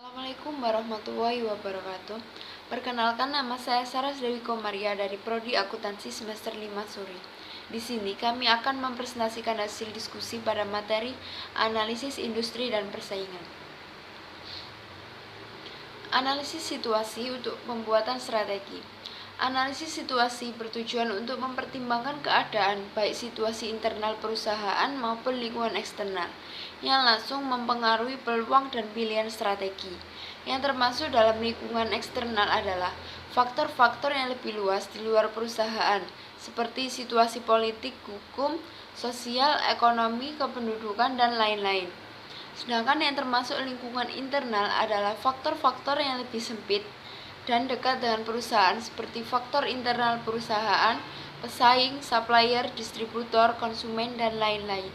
Assalamualaikum warahmatullahi wabarakatuh. Perkenalkan, nama saya Saras Dewi Komaria dari Prodi Akuntansi semester 5 Suri. Di sini kami akan mempresentasikan hasil diskusi pada materi analisis industri dan persaingan. Analisis situasi untuk pembuatan strategi. Analisis situasi bertujuan untuk mempertimbangkan keadaan baik situasi internal perusahaan maupun lingkungan eksternal yang langsung mempengaruhi peluang dan pilihan strategi. Yang termasuk dalam lingkungan eksternal adalah faktor-faktor yang lebih luas di luar perusahaan, seperti situasi politik, hukum, sosial, ekonomi, kependudukan, dan lain-lain. Sedangkan yang termasuk lingkungan internal adalah faktor-faktor yang lebih sempit dan dekat dengan perusahaan, seperti faktor internal perusahaan, pesaing, supplier, distributor, konsumen, dan lain-lain.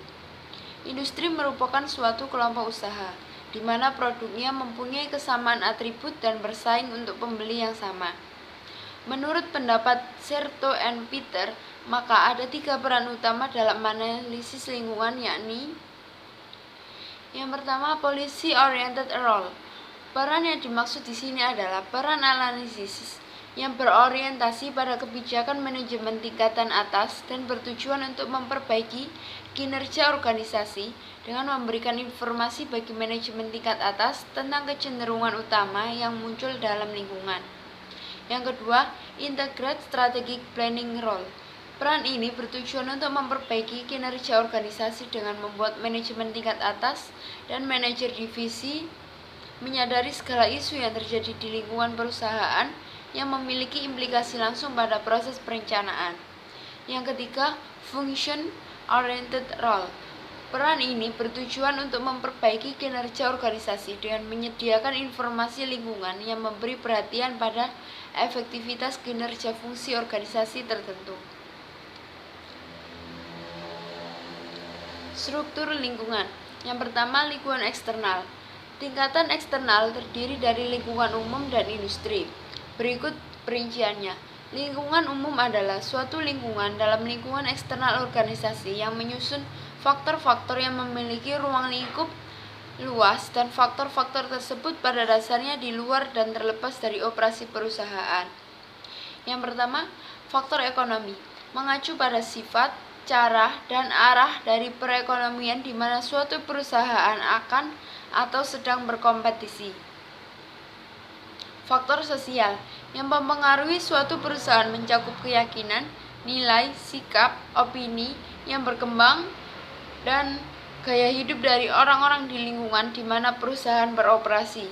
Industri merupakan suatu kelompok usaha, di mana produknya mempunyai kesamaan atribut dan bersaing untuk pembeli yang sama. Menurut pendapat Serto and Peter, maka ada 3 peran utama dalam analisis lingkungan, yakni: yang pertama, policy oriented role. Peran yang dimaksud di sini adalah peran analisis yang berorientasi pada kebijakan manajemen tingkatan atas dan bertujuan untuk memperbaiki kinerja organisasi dengan memberikan informasi bagi manajemen tingkat atas tentang kecenderungan utama yang muncul dalam lingkungan. Yang kedua, integrate strategic planning role. Peran ini bertujuan untuk memperbaiki kinerja organisasi dengan membuat manajemen tingkat atas dan manajer divisi menyadari segala isu yang terjadi di lingkungan perusahaan yang memiliki implikasi langsung pada proses perencanaan. Yang ketiga, function oriented role. Peran ini bertujuan untuk memperbaiki kinerja organisasi dengan menyediakan informasi lingkungan yang memberi perhatian pada efektivitas kinerja fungsi organisasi tertentu. Struktur lingkungan. Yang pertama, lingkungan eksternal. Tingkatan eksternal terdiri dari lingkungan umum dan industri. Berikut perinciannya. Lingkungan umum adalah suatu lingkungan dalam lingkungan eksternal organisasi yang menyusun faktor-faktor yang memiliki ruang lingkup luas dan faktor-faktor tersebut pada dasarnya di luar dan terlepas dari operasi perusahaan. Yang pertama, faktor ekonomi. Mengacu pada sifat, cara, dan arah dari perekonomian di mana suatu perusahaan akan atau sedang berkompetisi. Faktor sosial yang mempengaruhi suatu perusahaan mencakup keyakinan, nilai, sikap, opini yang berkembang, dan gaya hidup dari orang-orang di lingkungan di mana perusahaan beroperasi.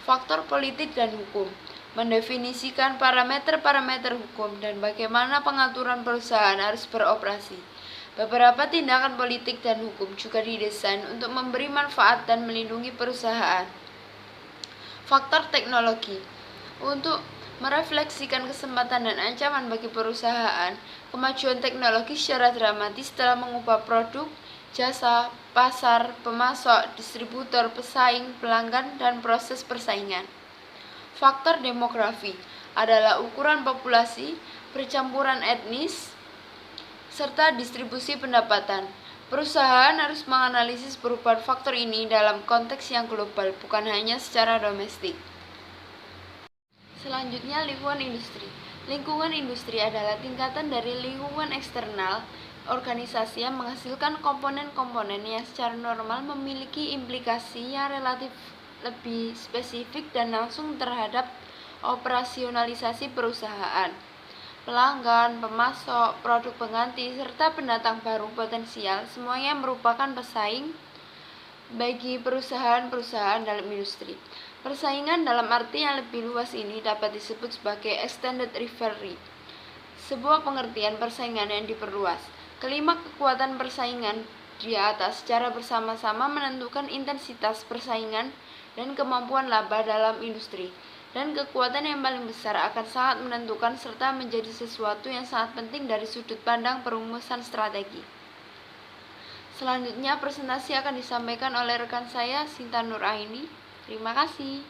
Faktor politik dan hukum mendefinisikan parameter-parameter hukum dan bagaimana pengaturan perusahaan harus beroperasi. Beberapa tindakan politik dan hukum juga didesain untuk memberi manfaat dan melindungi perusahaan. Faktor teknologi untuk merefleksikan kesempatan dan ancaman bagi perusahaan. Kemajuan teknologi secara dramatis telah mengubah produk, jasa, pasar, pemasok, distributor, pesaing, pelanggan, dan proses persaingan. Faktor demografi adalah ukuran populasi, percampuran etnis, serta distribusi pendapatan. Perusahaan harus menganalisis perubahan faktor ini dalam konteks yang global, bukan hanya secara domestik. Selanjutnya, lingkungan industri. Lingkungan industri adalah tingkatan dari lingkungan eksternal organisasi yang menghasilkan komponen-komponen yang secara normal memiliki implikasi yang relatif lebih spesifik dan langsung terhadap operasionalisasi perusahaan. Pelanggan, pemasok, produk pengganti, serta pendatang baru potensial semuanya merupakan pesaing bagi perusahaan-perusahaan dalam industri. Persaingan dalam arti yang lebih luas ini dapat disebut sebagai extended rivalry, sebuah pengertian persaingan yang diperluas. Kelima kekuatan persaingan di atas secara bersama-sama menentukan intensitas persaingan dan kemampuan laba dalam industri. Dan kekuatan yang paling besar akan sangat menentukan serta menjadi sesuatu yang sangat penting dari sudut pandang perumusan strategi. Selanjutnya, presentasi akan disampaikan oleh rekan saya, Sinta Nuraini. Terima kasih.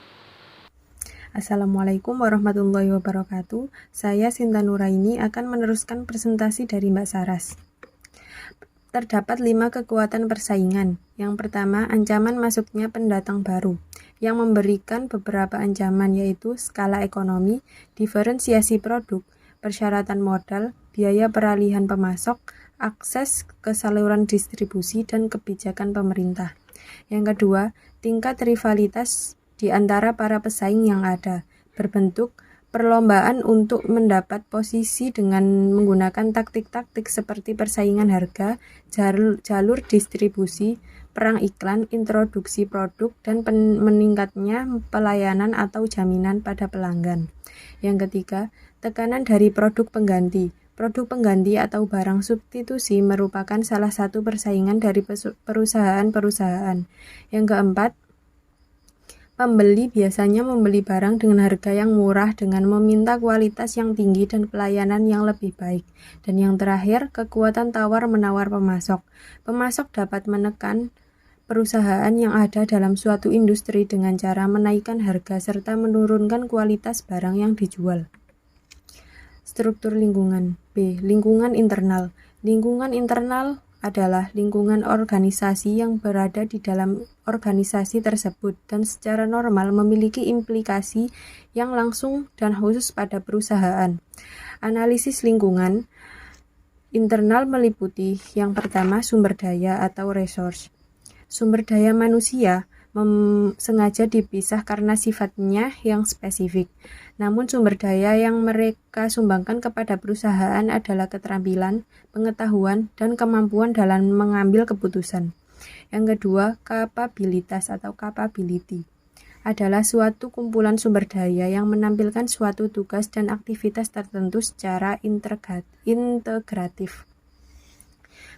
Assalamualaikum warahmatullahi wabarakatuh. Saya Sinta Nuraini akan meneruskan presentasi dari Mbak Saras. Terdapat 5 kekuatan persaingan. Yang pertama, ancaman masuknya pendatang baru, yang memberikan beberapa ancaman yaitu skala ekonomi, diferensiasi produk, persyaratan modal, biaya peralihan pemasok, akses ke saluran distribusi, dan kebijakan pemerintah. Yang kedua, tingkat rivalitas di antara para pesaing yang ada, berbentuk perlombaan untuk mendapat posisi dengan menggunakan taktik-taktik seperti persaingan harga, jalur distribusi, perang iklan, introduksi produk, dan meningkatnya pelayanan atau jaminan pada pelanggan. Yang ketiga, tekanan dari produk pengganti. Produk pengganti atau barang substitusi merupakan salah satu persaingan dari perusahaan-perusahaan. Yang keempat, pembeli biasanya membeli barang dengan harga yang murah dengan meminta kualitas yang tinggi dan pelayanan yang lebih baik. Dan yang terakhir, kekuatan tawar-menawar pemasok. Pemasok dapat menekan perusahaan yang ada dalam suatu industri dengan cara menaikkan harga serta menurunkan kualitas barang yang dijual. Struktur lingkungan. B. Lingkungan internal. Lingkungan internal adalah lingkungan organisasi yang berada di dalam organisasi tersebut dan secara normal memiliki implikasi yang langsung dan khusus pada perusahaan. Analisis lingkungan internal meliputi yang pertama sumber daya atau resource. Sumber daya manusia sengaja dipisah karena sifatnya yang spesifik. Namun sumber daya yang mereka sumbangkan kepada perusahaan adalah keterampilan, pengetahuan, dan kemampuan dalam mengambil keputusan. Yang kedua, kapabilitas atau capability adalah suatu kumpulan sumber daya yang menampilkan suatu tugas dan aktivitas tertentu secara integratif.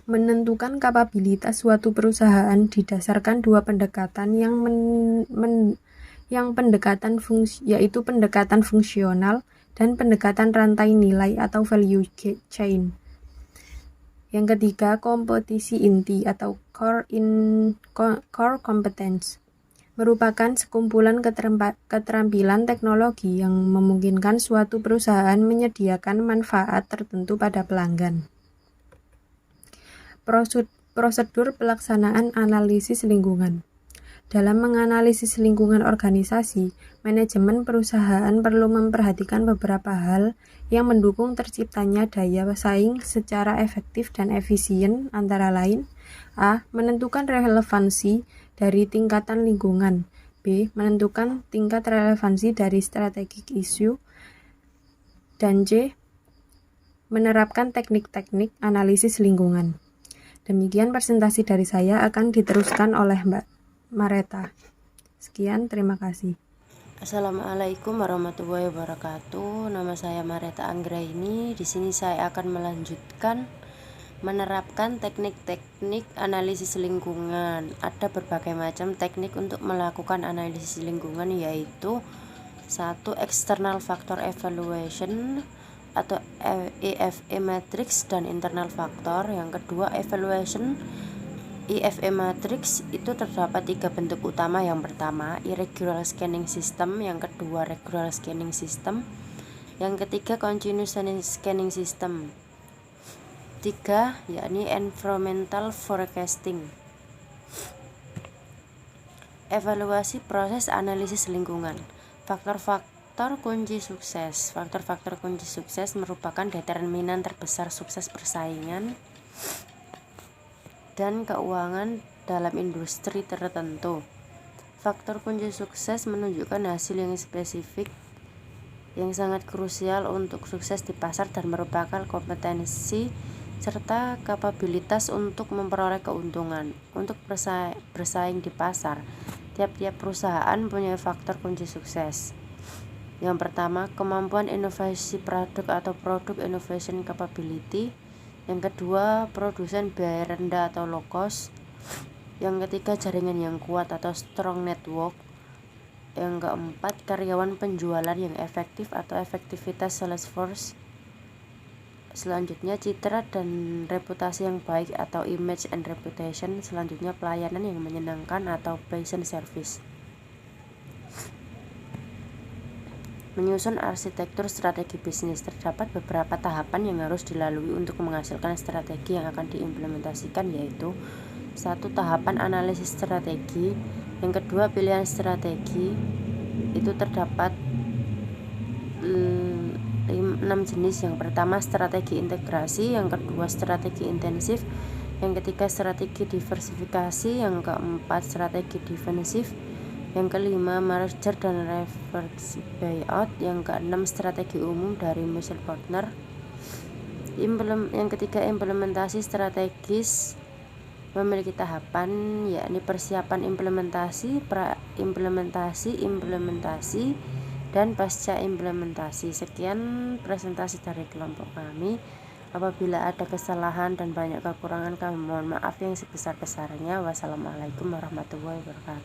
Menentukan kapabilitas suatu perusahaan didasarkan dua pendekatan yaitu pendekatan fungsional dan pendekatan rantai nilai atau value chain. Yang ketiga, kompetisi inti atau core competence merupakan sekumpulan keterampilan teknologi yang memungkinkan suatu perusahaan menyediakan manfaat tertentu pada pelanggan. Prosedur pelaksanaan analisis lingkungan. Dalam menganalisis lingkungan organisasi, manajemen perusahaan perlu memperhatikan beberapa hal yang mendukung terciptanya daya saing secara efektif dan efisien, antara lain: A. Menentukan relevansi dari tingkatan lingkungan. B. Menentukan tingkat relevansi dari strategic issue. Dan C. Menerapkan teknik-teknik analisis lingkungan. Demikian presentasi dari saya, akan diteruskan oleh Mbak Mareta. Sekian, terima kasih. Assalamualaikum warahmatullahi wabarakatuh. Nama saya Mareta Anggraini. Di sini saya akan melanjutkan menerapkan teknik-teknik analisis lingkungan. Ada berbagai macam teknik untuk melakukan analisis lingkungan, yaitu 1. External factor evaluation atau EFE matrix dan internal factor. Yang kedua, evaluation EFE matrix itu terdapat 3 bentuk utama. Yang pertama, irregular scanning system. Yang kedua, regular scanning system. Yang ketiga, continuous scanning system. 3, yakni environmental forecasting. Evaluasi proses analisis lingkungan. Faktor-faktor kunci sukses. Faktor-faktor kunci sukses merupakan determinan terbesar sukses persaingan dan keuangan dalam industri tertentu. Faktor kunci sukses menunjukkan hasil yang spesifik yang sangat krusial untuk sukses di pasar dan merupakan kompetensi serta kapabilitas untuk memperoleh keuntungan. Untuk bersaing di pasar, tiap-tiap perusahaan punya faktor kunci sukses. Yang pertama, kemampuan inovasi produk atau product innovation capability. Yang kedua, produsen biaya rendah atau low cost. Yang ketiga, jaringan yang kuat atau strong network. Yang keempat, karyawan penjualan yang efektif atau efektivitas sales force. Selanjutnya, citra dan reputasi yang baik atau image and reputation. Selanjutnya, pelayanan yang menyenangkan atau patient service. Menyusun arsitektur strategi bisnis. Terdapat beberapa tahapan yang harus dilalui untuk menghasilkan strategi yang akan diimplementasikan, yaitu 1. Tahapan analisis strategi. Yang kedua, pilihan strategi. Itu terdapat 6 jenis. Yang pertama, strategi integrasi. Yang kedua, strategi intensif. Yang ketiga, strategi diversifikasi. Yang keempat, strategi defensif. Yang kelima, merger dan reverse buyout. Yang keenam, strategi umum dari mutual partner. Yang ketiga, implementasi strategis memiliki tahapan, yakni persiapan implementasi, pra-implementasi, implementasi, dan pasca implementasi. Sekian presentasi dari kelompok kami. Apabila ada kesalahan dan banyak kekurangan, kami mohon maaf yang sebesar-besarnya. Wassalamualaikum warahmatullahi wabarakatuh.